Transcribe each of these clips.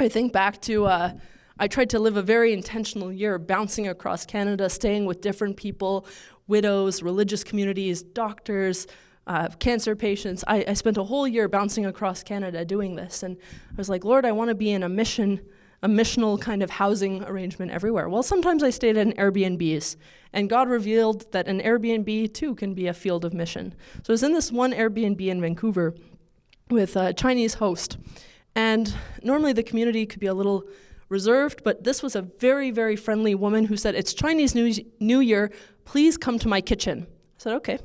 I think back to, I tried to live a very intentional year, bouncing across Canada, staying with different people, widows, religious communities, doctors, cancer patients. I spent a whole year bouncing across Canada doing this. And I was like, Lord, I want to be in a missional kind of housing arrangement everywhere. Well, sometimes I stayed in Airbnbs, and God revealed that an Airbnb too can be a field of mission. So I was in this one Airbnb in Vancouver with a Chinese host, and normally the community could be a little reserved, but this was a very, very friendly woman who said, it's Chinese New Year, please come to my kitchen. I said, okay.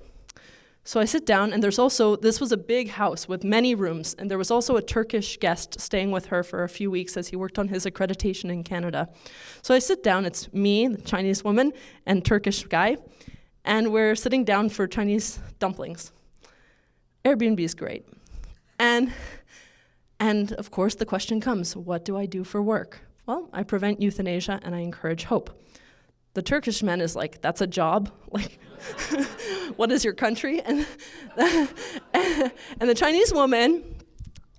So I sit down, and this was a big house with many rooms, and there was also a Turkish guest staying with her for a few weeks as he worked on his accreditation in Canada. So I sit down, it's me, the Chinese woman, and Turkish guy, and we're sitting down for Chinese dumplings. Airbnb is great. And of course the question comes, what do I do for work? Well, I prevent euthanasia and I encourage hope. The Turkish man is like, that's a job? Like, what is your country? And the Chinese woman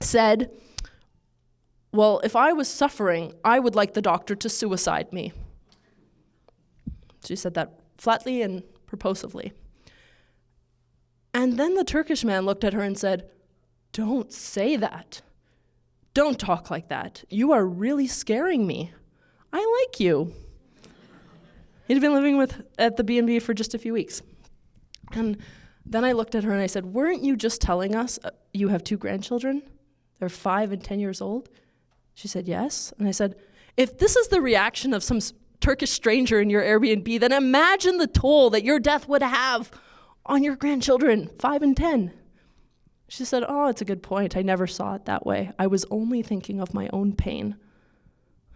said, well, if I was suffering, I would like the doctor to suicide me. She said that flatly and proposively. And then the Turkish man looked at her and said, don't say that. Don't talk like that. You are really scaring me. I like you. He'd been living at the B&B for just a few weeks. And then I looked at her and I said, weren't you just telling us you have 2 grandchildren? They're 5 and 10 years old. She said, yes. And I said, if this is the reaction of some Turkish stranger in your Airbnb, then imagine the toll that your death would have on your grandchildren, 5 and 10. She said, oh, it's a good point. I never saw it that way. I was only thinking of my own pain.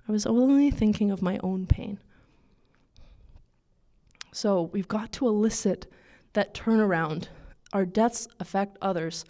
I was only thinking of my own pain. So we've got to elicit that turnaround. Our deaths affect others.